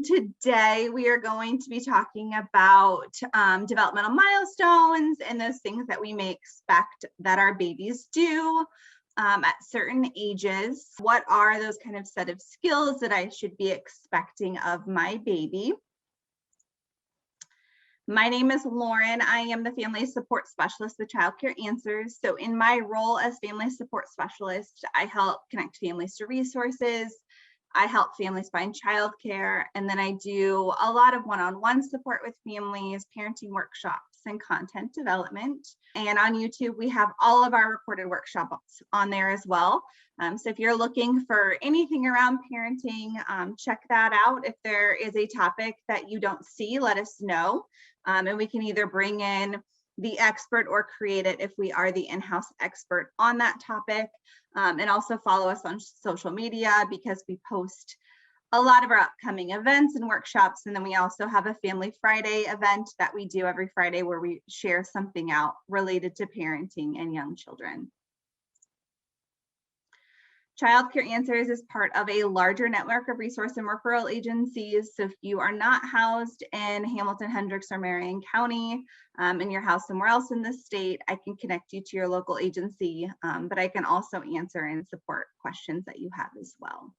Today, we are going to be talking about developmental milestones and those things that we may expect that our babies do at certain ages. What are those kind of set of skills that I should be expecting of my baby? My name is Lauren. I am the Family Support Specialist with Childcare Answers. So in my role as Family Support Specialist, I help connect families to resources. I help families find childcare, and then I do a lot of one-on-one support with families, parenting workshops, and content development. And on YouTube, we have all of our recorded workshops on there as well. So if you're looking for anything around parenting, check that out. If there is a topic that you don't see, let us know. And we can either bring in the expert or create it if we are the in-house expert on that topic. And also follow us on social media because we post a lot of our upcoming events and workshops. And then we also have a Family Friday event that we do every Friday where we share something out related to parenting and young children. Childcare Answers is part of a larger network of resource and referral agencies. So if you are not housed in Hamilton, Hendricks, or Marion County, and you're housed somewhere else in the state, I can connect you to your local agency, but I can also answer and support questions that you have as well.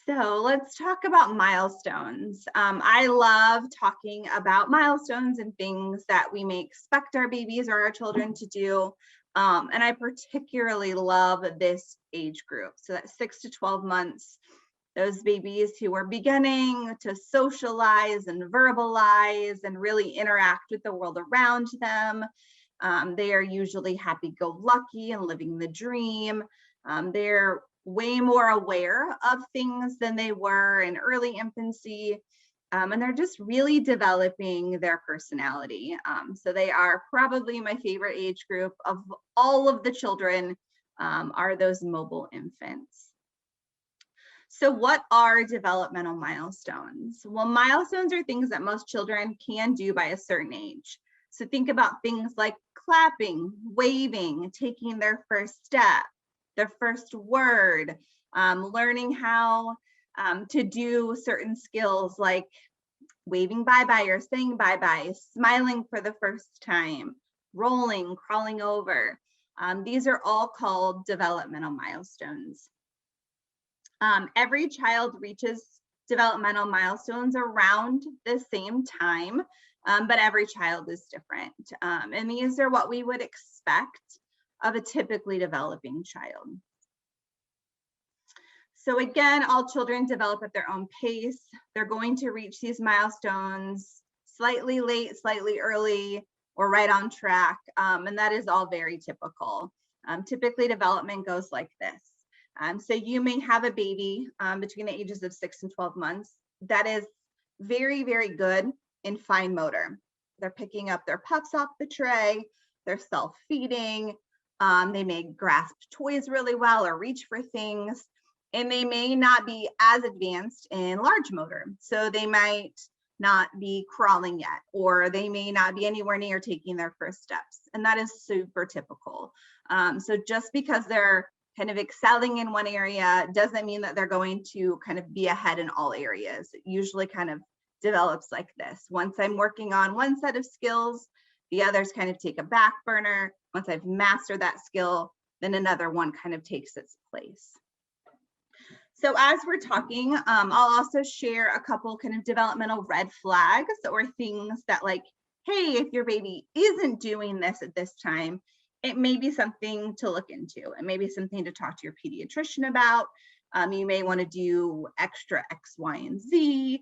So let's talk about milestones. I love talking about milestones and things that we may expect our babies or our children to do. And I particularly love this age group. So that's 6 to 12 months, those babies who are beginning to socialize and verbalize and really interact with the world around them. They are usually happy-go-lucky and living the dream. They're way more aware of things than they were in early infancy. And they're just really developing their personality. So they are probably my favorite age group of all of the children, are those mobile infants. So what are developmental milestones? Well, milestones are things that most children can do by a certain age. So think about things like clapping, waving, taking their first step, their first word, learning how to do certain skills like waving bye-bye or saying bye-bye, smiling for the first time, rolling, crawling over. These are all called developmental milestones. Every child reaches developmental milestones around the same time, but every child is different. And these are what we would expect of a typically developing child. So again, all children develop at their own pace. They're going to reach these milestones slightly late, slightly early, or right on track. And that is all very typical. Typically, development goes like this. So you may have a baby between the ages of 6 and 12 months that is very, very good in fine motor. They're picking up their pups off the tray. They're self-feeding. They may grasp toys really well or reach for things. And they may not be as advanced in large motor. So they might not be crawling yet, or they may not be anywhere near taking their first steps. And that is super typical. So just because they're kind of excelling in one area doesn't mean that they're going to kind of be ahead in all areas. It usually kind of develops like this. Once I'm working on one set of skills, the others kind of take a back burner. Once I've mastered that skill, then another one kind of takes its place. So as we're talking, I'll also share a couple kind of developmental red flags or things that like, hey, if your baby isn't doing this at this time, it may be something to look into. It may be something to talk to your pediatrician about. You may want to do extra X, Y, and Z,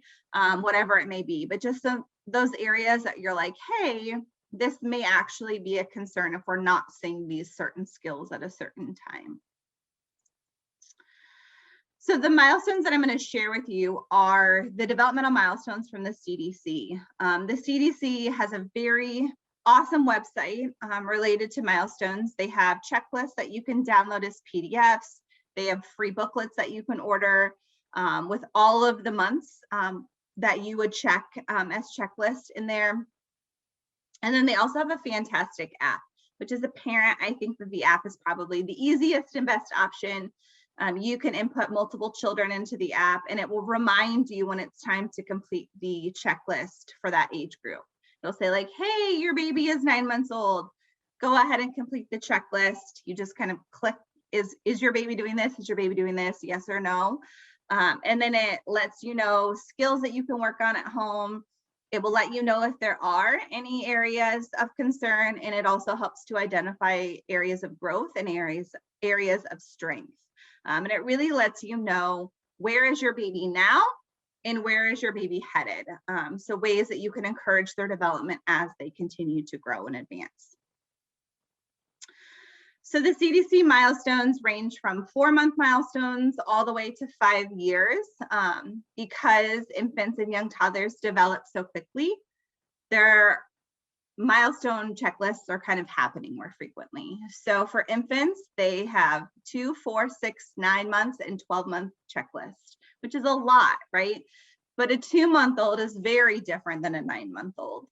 whatever it may be. But just those areas that you're like, hey, this may actually be a concern if we're not seeing these certain skills at a certain time. So the milestones that I'm going to share with you are the developmental milestones from the CDC. The CDC has a very awesome website related to milestones. They have checklists that you can download as PDFs. They have free booklets that you can order with all of the months that you would check as checklists in there. And then they also have a fantastic app, which as a parent, I think that the app is probably the easiest and best option You can input multiple children into the app, and it will remind you when it's time to complete the checklist for that age group. It'll say like, hey, your baby is 9 months old. Go ahead and complete the checklist. You just kind of click, is your baby doing this? Is your baby doing this? Yes or no? And then it lets you know skills that you can work on at home. It will let you know if there are any areas of concern, and it also helps to identify areas of growth and areas of strength. And it really lets you know where is your baby now and where is your baby headed. So ways that you can encourage their development as they continue to grow and advance. So the CDC milestones range from 4-month milestones all the way to 5 years. Because infants and young toddlers develop so quickly, their milestone checklists are kind of happening more frequently. So for infants, they have 2, 4, 6, 9 months and 12-month checklists, which is a lot, right? But a 2-month-old is very different than a 9-month-old.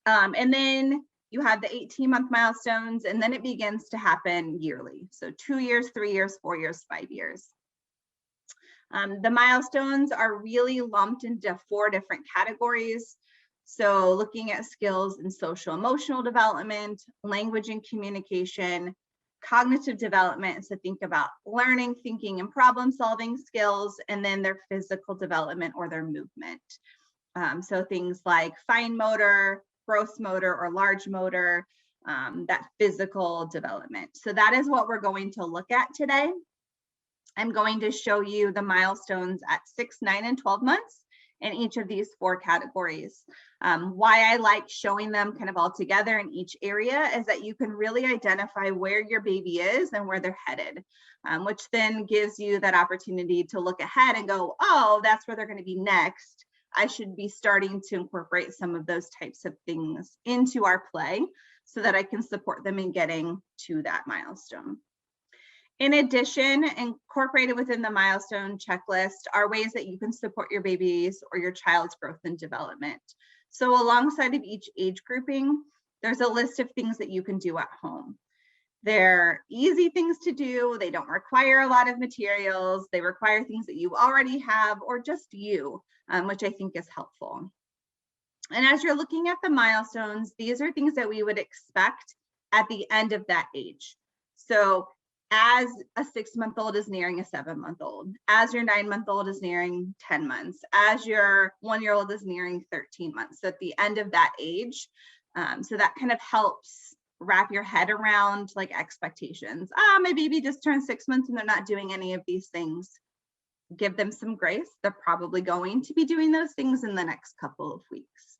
And then you have the 18-month milestones, and then it begins to happen yearly. So 2 years, 3 years, 4 years, 5 years. The milestones are really lumped into 4 different categories. So looking at skills in social emotional development, language and communication, cognitive development. So think about learning, thinking, and problem solving skills, and then their physical development or their movement. So things like fine motor, gross motor, or large motor, that physical development. So that is what we're going to look at today. I'm going to show you the milestones at 6, 9, and 12 months in each of these 4 categories. Why I like showing them kind of all together in each area is that you can really identify where your baby is and where they're headed, which then gives you that opportunity to look ahead and go, oh, that's where they're going to be next. I should be starting to incorporate some of those types of things into our play so that I can support them in getting to that milestone. In addition, incorporated within the milestone checklist are ways that you can support your baby's or your child's growth and development. So alongside of each age grouping, there's a list of things that you can do at home. They're easy things to do. They don't require a lot of materials. They require things that you already have or just you, which I think is helpful. And as you're looking at the milestones, these are things that we would expect at the end of that age. So as a 6-month-old is nearing a 7-month-old, as your 9-month-old is nearing 10 months, as your 1-year-old is nearing 13 months. So at the end of that age, so that kind of helps wrap your head around like expectations. My baby just turned 6 months and they're not doing any of these things. Give them some grace. They're probably going to be doing those things in the next couple of weeks.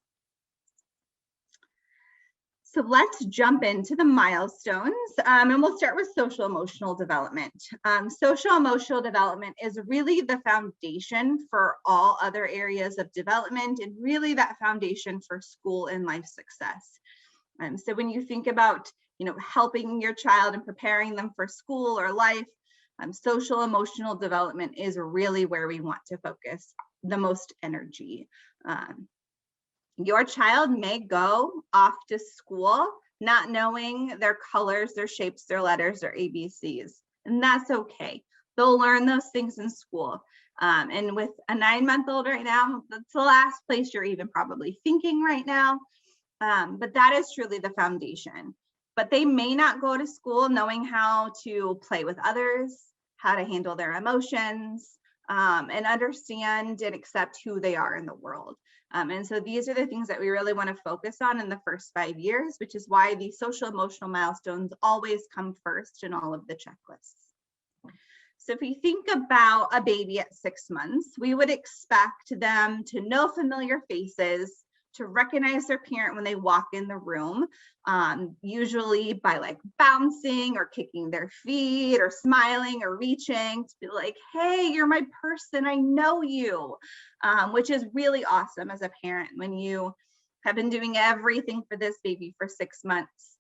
So let's jump into the milestones, and we'll start with social emotional development. Social emotional development is really the foundation for all other areas of development and really that foundation for school and life success. So when you think about, helping your child and preparing them for school or life, social emotional development is really where we want to focus the most energy. Your child may go off to school not knowing their colors, their shapes, their letters, their ABCs, and that's okay. They'll learn those things in school. And with a 9-month-old right now, that's the last place you're even probably thinking right now. But that is truly the foundation. But they may not go to school knowing how to play with others, how to handle their emotions, and understand and accept who they are in the world. And so these are the things that we really want to focus on in the first 5 years, which is why the social emotional milestones always come first in all of the checklists. So if you think about a baby at 6 months, we would expect them to know familiar faces, to recognize their parent when they walk in the room, usually by like bouncing or kicking their feet or smiling or reaching to be like, hey, you're my person, I know you, which is really awesome as a parent when you have been doing everything for this baby for 6 months,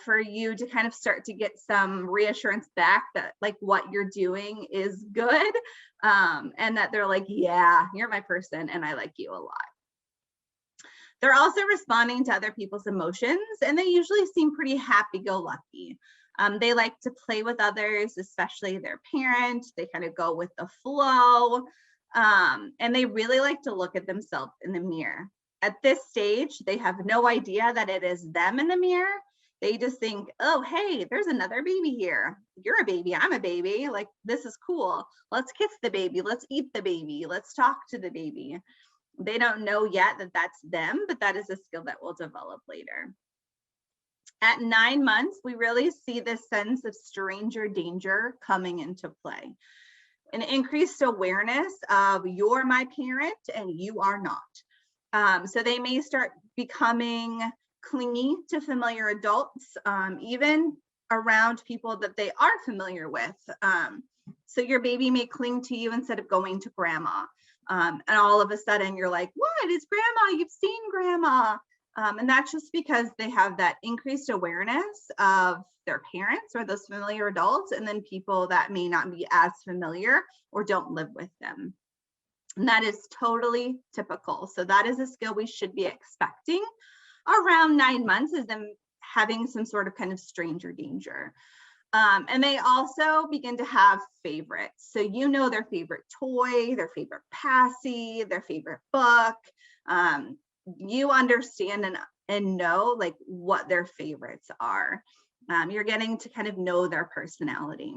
for you to kind of start to get some reassurance back that like what you're doing is good, and that they're like, yeah, you're my person and I like you a lot. They're also responding to other people's emotions, and they usually seem pretty happy-go-lucky. They like to play with others, especially their parent. They kind of go with the flow. And they really like to look at themselves in the mirror. At this stage, they have no idea that it is them in the mirror. They just think, oh, hey, there's another baby here. You're a baby, I'm a baby. Like, this is cool. Let's kiss the baby. Let's eat the baby. Let's talk to the baby. They don't know yet that that's them, but that is a skill that will develop later. At 9 months, we really see this sense of stranger danger coming into play. An increased awareness of you're my parent and you are not. So they may start becoming clingy to familiar adults, even around people that they are familiar with. So your baby may cling to you instead of going to grandma. And all of a sudden you're like, what is grandma? You've seen grandma. And that's just because they have that increased awareness of their parents or those familiar adults, and then people that may not be as familiar or don't live with them. And that is totally typical. So that is a skill we should be expecting around 9 months, is them having some sort of kind of stranger danger. And they also begin to have favorites. So you know their favorite toy, their favorite passy, their favorite book. You understand and know like what their favorites are. You're getting to kind of know their personality.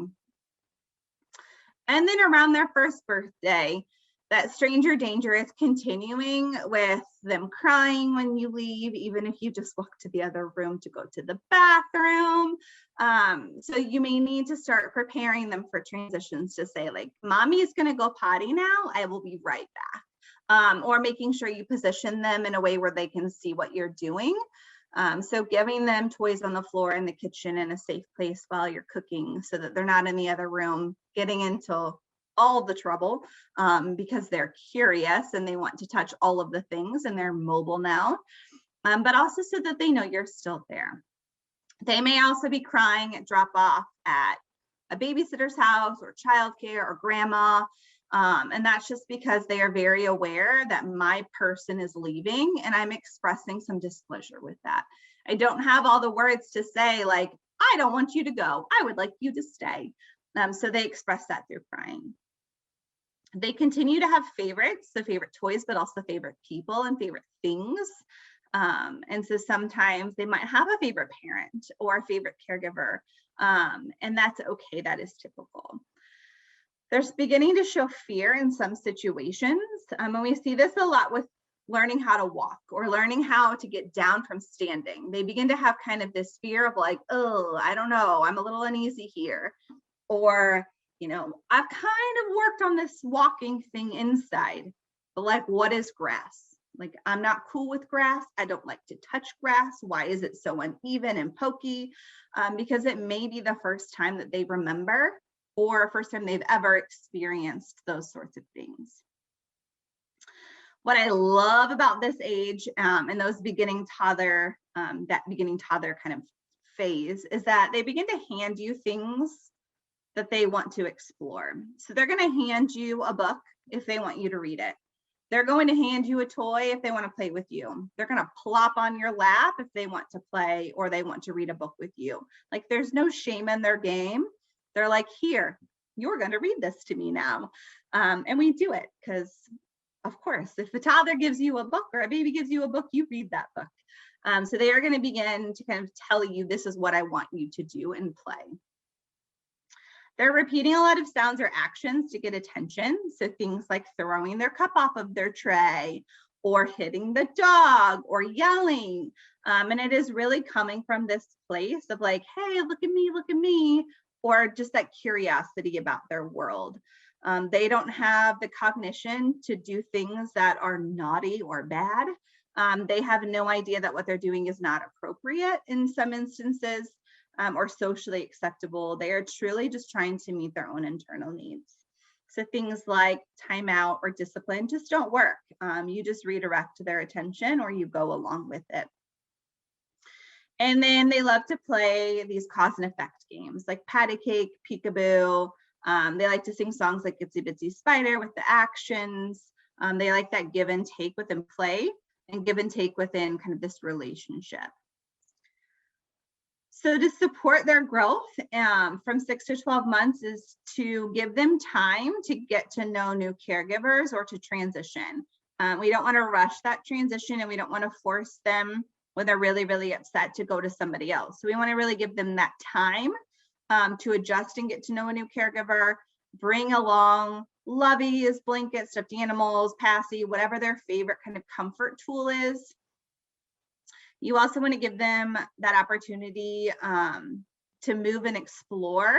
And then around their first birthday, that stranger danger is continuing with them crying when you leave, even if you just walk to the other room to go to the bathroom. So you may need to start preparing them for transitions to say like, mommy is going to go potty now. I will be right back. Or making sure you position them in a way where they can see what you're doing. So giving them toys on the floor in the kitchen in a safe place while you're cooking so that they're not in the other room getting into all the trouble because they're curious and they want to touch all of the things and they're mobile now, but also so that they know you're still there. They may also be crying at drop off at a babysitter's house or childcare or grandma. And that's just because they are very aware that my person is leaving and I'm expressing some displeasure with that. I don't have all the words to say like, I don't want you to go. I would like you to stay. So they express that through crying. They continue to have favorites, so favorite toys, but also favorite people and favorite things. And so sometimes they might have a favorite parent or a favorite caregiver, and that's okay. That is typical. They're beginning to show fear in some situations. And we see this a lot with learning how to walk or learning how to get down from standing. They begin to have kind of this fear of like, oh, I don't know, I'm a little uneasy here. Or, you know, I've kind of worked on this walking thing inside, but like, what is grass? Like, I'm not cool with grass. I don't like to touch grass. Why is it so uneven and pokey? Because it may be the first time that they remember or first time they've ever experienced those sorts of things. What I love about this age and those beginning toddler, that beginning toddler kind of phase is that they begin to hand you things that they want to explore. So they're going to hand you a book if they want you to read it. They're going to hand you a toy if they want to play with you. They're going to plop on your lap if they want to play or they want to read a book with you. Like, there's no shame in their game. They're like, here, you're going to read this to me now. And we do it because, of course, if the toddler gives you a book or a baby gives you a book, you read that book. So they are going to begin to kind of tell you, this is what I want you to do and play. They're repeating a lot of sounds or actions to get attention. So things like throwing their cup off of their tray or hitting the dog or yelling. And it is really coming from this place of like, hey, look at me, or just that curiosity about their world. They don't have the cognition to do things that are naughty or bad. They have no idea that what they're doing is not appropriate in some instances. Or socially acceptable. They are truly just trying to meet their own internal needs. So things like timeout or discipline just don't work. You just redirect their attention or you go along with it. And then they love to play these cause and effect games like patty cake, peekaboo. They like to sing songs like Itsy Bitsy Spider with the actions. They like that give and take within play and give and take within kind of this relationship. So to support their growth from 6 to 12 months is to give them time to get to know new caregivers or to transition. We don't want to rush that transition, and we don't want to force them when they're really, really upset to go to somebody else. So we want to really give them that time to adjust and get to know a new caregiver, bring along loveys, blankets, stuffed animals, passy, whatever their favorite kind of comfort tool is. You also want to give them that opportunity to move and explore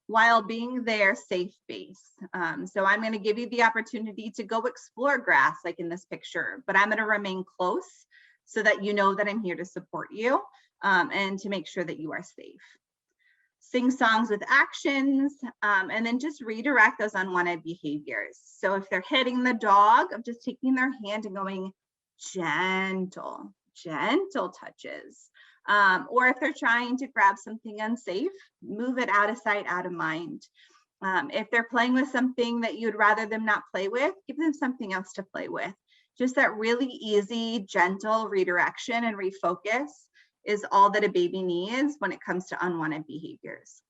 while being their safe base. So I'm going to give you the opportunity to go explore grass, like in this picture, but I'm going to remain close so that you know that I'm here to support you and to make sure that you are safe. Sing songs with actions, and then just redirect those unwanted behaviors. So if they're hitting the dog, I'm just taking their hand and going gentle touches. Or if they're trying to grab something unsafe, move it out of sight, out of mind. If they're playing with something that you'd rather them not play with, give them something else to play with. Just that really easy, gentle redirection and refocus is all that a baby needs when it comes to unwanted behaviors.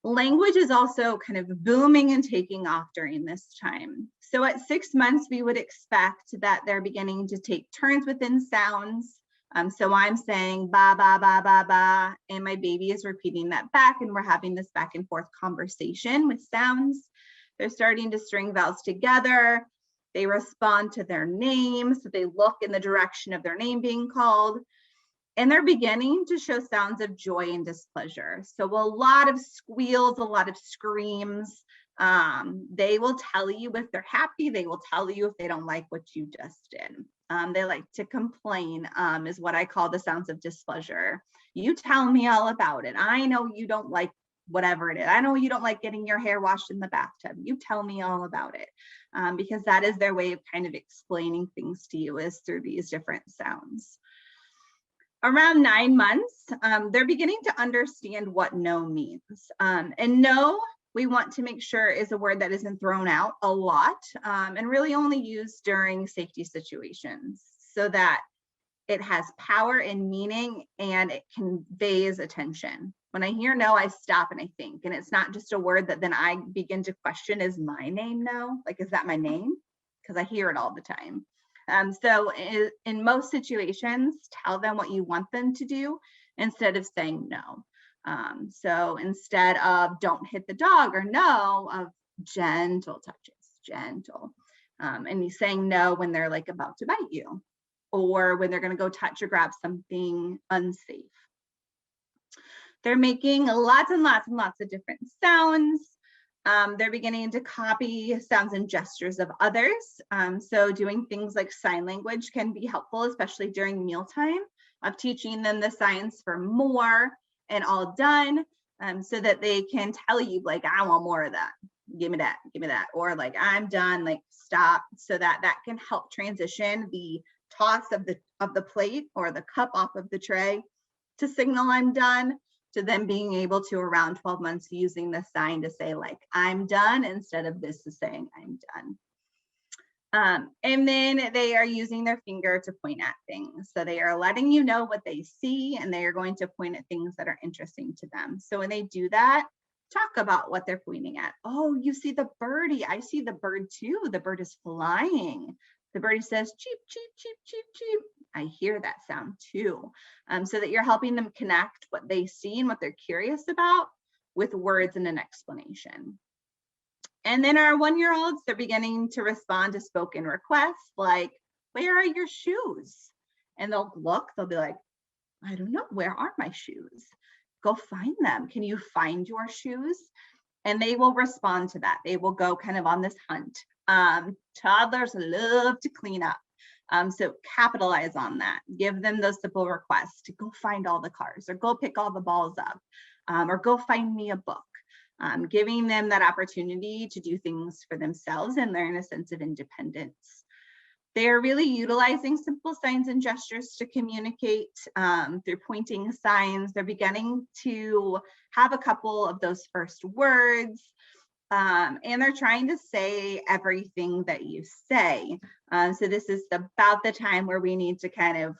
Language is also kind of booming and taking off during this time. So at 6 months, we would expect that they're beginning to take turns within sounds. So I'm saying ba, ba, ba, ba, ba, and my baby is repeating that back, and we're having this back and forth conversation with sounds. They're starting to string vowels together. They respond to their name, so they look in the direction of their name being called. And they're beginning to show sounds of joy and displeasure. So a lot of squeals, a lot of screams. They will tell you if they're happy. They will tell you if they don't like what you just did. They like to complain, is what I call the sounds of displeasure. You tell me all about it. I know you don't like whatever it is. I know you don't like getting your hair washed in the bathtub. You tell me all about it. Because that is their way of kind of explaining things to you, is through these different sounds. Around 9 months, they're beginning to understand what no means. And no, we want to make sure is a word that isn't thrown out a lot and really only used during safety situations, so that it has power and meaning and it conveys attention. When I hear no, I stop and I think, and it's not just a word that then I begin to question, is my name no? Like, is that my name? Because I hear it all the time. So in most situations, tell them what you want them to do instead of saying no. So instead of don't hit the dog or no, of gentle touches, gentle. And he's saying no when they're like about to bite you, or when they're going to go touch or grab something unsafe. They're making lots and lots and lots of different sounds. They're beginning to copy sounds and gestures of others. So doing things like sign language can be helpful, especially during mealtime, of teaching them the signs for more and all done, so that they can tell you, like, I want more of that. Give me that, give me that. Or like, I'm done, like, stop, so that that can help transition the toss of the plate or the cup off of the tray to signal I'm done, to them being able to, around 12 months, using the sign to say, like, I'm done, instead of this is saying I'm done. And then they are using their finger to point at things. So they are letting you know what they see, and they are going to point at things that are interesting to them. So when they do that, talk about what they're pointing at. Oh, you see the birdie. I see the bird too. The bird is flying. The birdie says, cheep, cheep, cheep, cheep, cheep. I hear that sound too. So that you're helping them connect what they see and what they're curious about with words and an explanation. And then our 1-year-olds, they're beginning to respond to spoken requests like, where are your shoes? And they'll look, they'll be like, I don't know, where are my shoes? Go find them. Can you find your shoes? And they will respond to that. They will go kind of on this hunt. Toddlers love to clean up. So capitalize on that. Give them those simple requests to go find all the cars, or go pick all the balls up, or go find me a book. Giving them that opportunity to do things for themselves and learn a sense of independence. They are really utilizing simple signs and gestures to communicate through pointing signs. They're beginning to have a couple of those first words. And they're trying to say everything that you say. So this is about the time where we need to kind of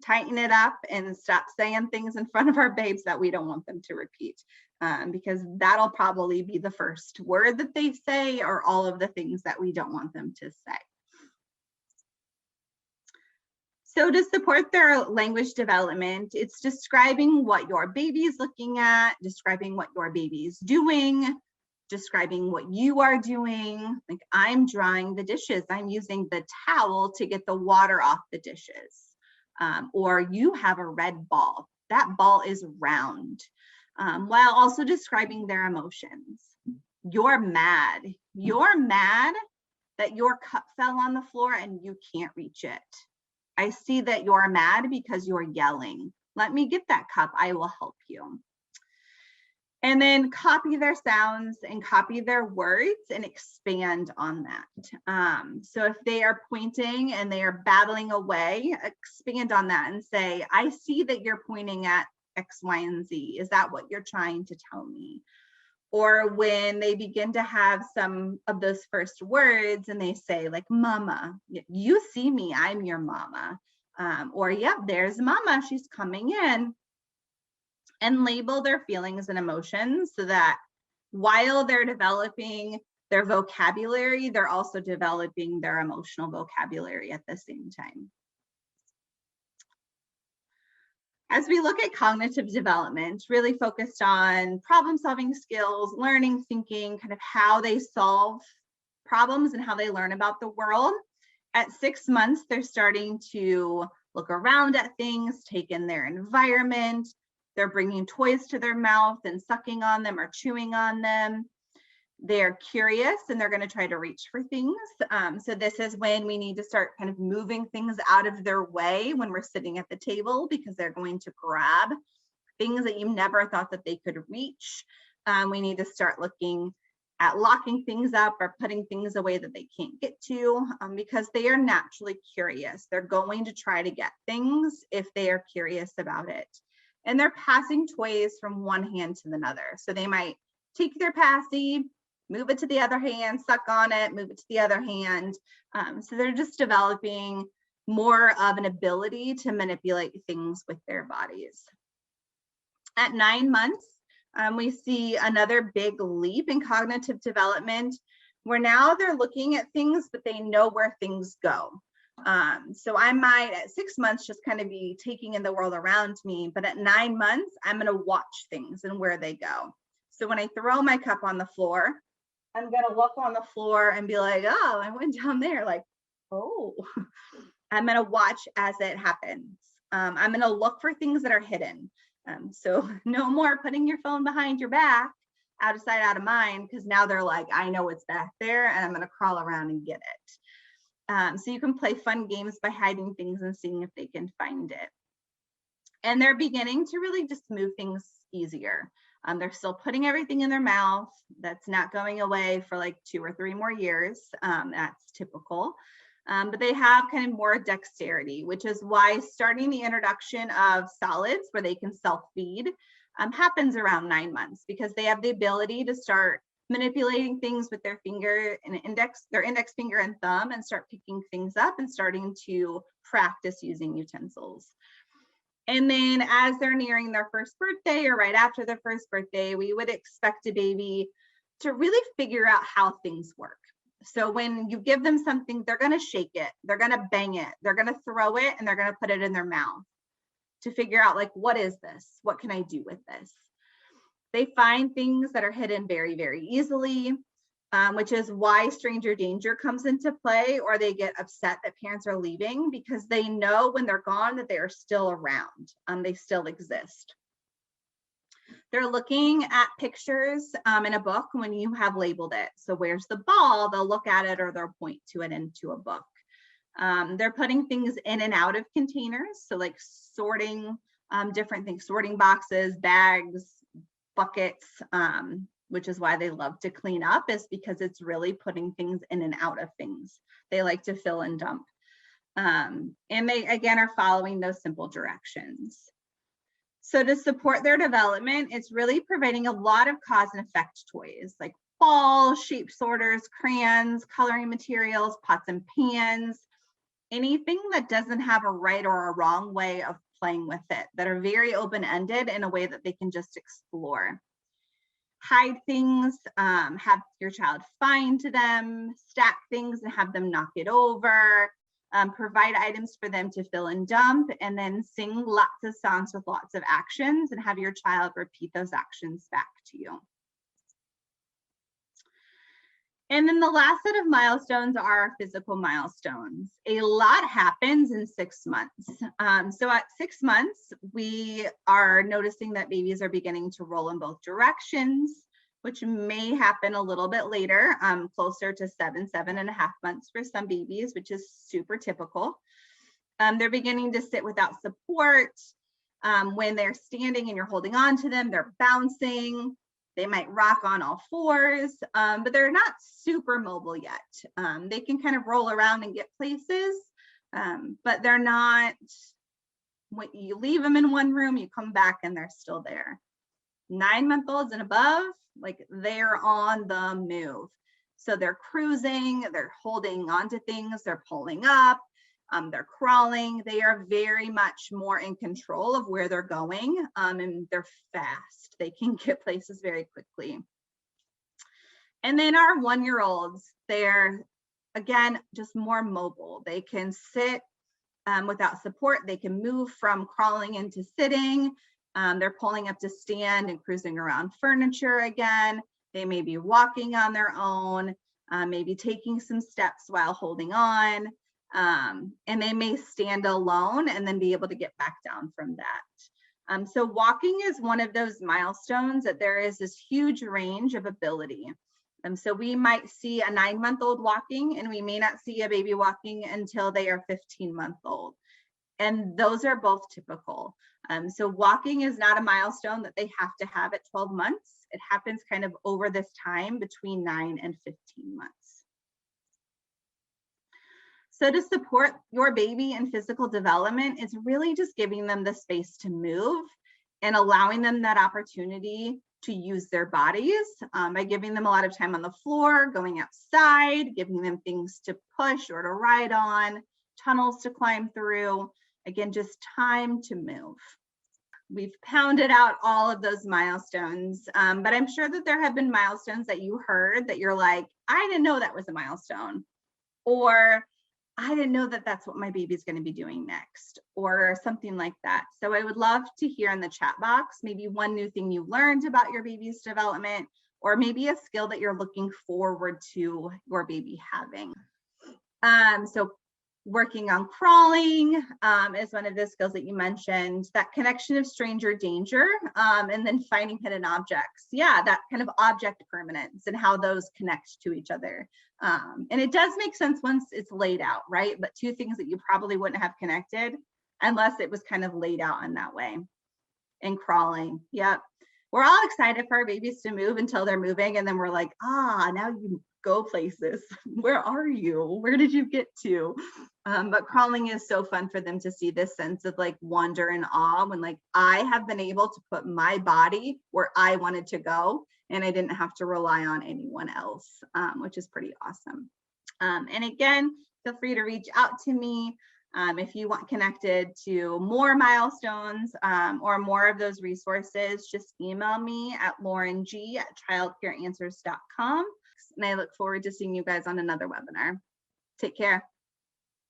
tighten it up and stop saying things in front of our babes that we don't want them to repeat, because that'll probably be the first word that they say, or all of the things that we don't want them to say. So to support their language development, it's describing what your baby is looking at, describing what your baby is doing, describing what you are doing. Like, I'm drying the dishes. I'm using the towel to get the water off the dishes. Or you have a red ball. That ball is round. While also describing their emotions. You're mad. You're mad that your cup fell on the floor and you can't reach it. I see that you're mad because you're yelling. Let me get that cup. I will help you. And then copy their sounds and copy their words and expand on that. So if they are pointing and they are babbling away, expand on that and say, I see that you're pointing at X, Y, and Z. Is that what you're trying to tell me? Or when they begin to have some of those first words and they say, like, mama, you see me, I'm your mama. Or, yep, there's mama, she's coming in. And label their feelings and emotions so that while they're developing their vocabulary, they're also developing their emotional vocabulary at the same time. As we look at cognitive development, really focused on problem-solving skills, learning, thinking, kind of how they solve problems and how they learn about the world. At 6 months, they're starting to look around at things, take in their environment. They're bringing toys to their mouth and sucking on them or chewing on them. They're curious and they're going to try to reach for things. So this is when we need to start kind of moving things out of their way when we're sitting at the table, because they're going to grab things that you never thought that they could reach. We need to start looking at locking things up or putting things away that they can't get to, because they are naturally curious. They're going to try to get things if they are curious about it. And they're passing toys from one hand to another. So they might take their passy, move it to the other hand, suck on it, move it to the other hand. So they're just developing more of an ability to manipulate things with their bodies. At 9 months, we see another big leap in cognitive development, where now they're looking at things, but they know where things go. So I might at 6 months just kind of be taking in the world around me, but at 9 months, I'm going to watch things and where they go. So when I throw my cup on the floor, I'm going to look on the floor and be like, oh, I went down there, like, oh. I'm going to watch as it happens. I'm going to look for things that are hidden. So no more putting your phone behind your back, out of sight, out of mind, because now they're like, I know it's back there and I'm going to crawl around and get it. So you can play fun games by hiding things and seeing if they can find it. And they're beginning to really just move things easier. They're still putting everything in their mouth. That's not going away for like 2 or 3 more years. That's typical. But they have kind of more dexterity, which is why starting the introduction of solids where they can self-feed happens around 9 months, because they have the ability to start manipulating things with their finger and their index finger and thumb, and start picking things up and starting to practice using utensils. And then as they're nearing their first birthday or right after their first birthday, we would expect a baby to really figure out how things work. So when you give them something, they're going to shake it, they're going to bang it, they're going to throw it, and they're going to put it in their mouth to figure out, like, what is this? What can I do with this? They find things that are hidden very, very easily, which is why stranger danger comes into play, or they get upset that parents are leaving, because they know when they're gone that they are still around. They still exist. They're looking at pictures in a book when you have labeled it. So where's the ball? They'll look at it or they'll point to it into a book. They're putting things in and out of containers. So like sorting different things, sorting boxes, bags, buckets, which is why they love to clean up, is because it's really putting things in and out of things. They like to fill and dump. And they, again, are following those simple directions. So to support their development, it's really providing a lot of cause and effect toys, like balls, shape sorters, crayons, coloring materials, pots and pans. anything that doesn't have a right or a wrong way of playing with it, that are very open-ended in a way that they can just explore. Hide things, have your child find them, stack things and have them knock it over, provide items for them to fill and dump, and then sing lots of songs with lots of actions and have your child repeat those actions back to you. And then the last set of milestones are physical milestones. A lot happens in 6 months. So at 6 months, we are noticing that babies are beginning to roll in both directions, which may happen a little bit later, closer to 7.5 months for some babies, which is super typical. They're beginning to sit without support. When they're standing and you're holding on to them, they're bouncing. They might rock on all fours, but they're not super mobile yet. They can kind of roll around and get places, but they're not, when you leave them in one room, you come back and they're still there. 9-month-olds and above, like they're on the move. So they're cruising, they're holding onto things, they're pulling up, they're crawling. They are very much more in control of where they're going, and they're fast. They can get places very quickly. And then our 1-year-olds, they're, again, just more mobile. They can sit without support. They can move from crawling into sitting. They're pulling up to stand and cruising around furniture again. They may be walking on their own, maybe taking some steps while holding on. And they may stand alone and then be able to get back down from that. So walking is one of those milestones that there is this huge range of ability. So we might see a 9-month-old walking, and we may not see a baby walking until they are 15-month-old. And those are both typical. So walking is not a milestone that they have to have at 12 months. It happens kind of over this time between 9 and 15 months. So to support your baby in physical development, it's really just giving them the space to move and allowing them that opportunity to use their bodies by giving them a lot of time on the floor, going outside, giving them things to push or to ride on, tunnels to climb through. Again, just time to move. We've pounded out all of those milestones, but I'm sure that there have been milestones that you heard that you're like, I didn't know that was a milestone, or I didn't know that that's what my baby's going to be doing next, or something like that. So I would love to hear in the chat box, maybe one new thing you learned about your baby's development, or maybe a skill that you're looking forward to your baby having. So working on crawling is one of the skills that you mentioned, that connection of stranger danger, and then finding hidden objects. Yeah, that kind of object permanence and how those connect to each other. And it does make sense once it's laid out, right? But two things that you probably wouldn't have connected unless it was kind of laid out in that way. And crawling, yep. We're all excited for our babies to move until they're moving, and then we're like, now you go places. Where are you? Where did you get to? But crawling is so fun for them to see this sense of like wonder and awe when like I have been able to put my body where I wanted to go and I didn't have to rely on anyone else, which is pretty awesome. And again, feel free to reach out to me if you want connected to more milestones or more of those resources. Just email me at laureng@childcareanswers.com. And I look forward to seeing you guys on another webinar. Take care.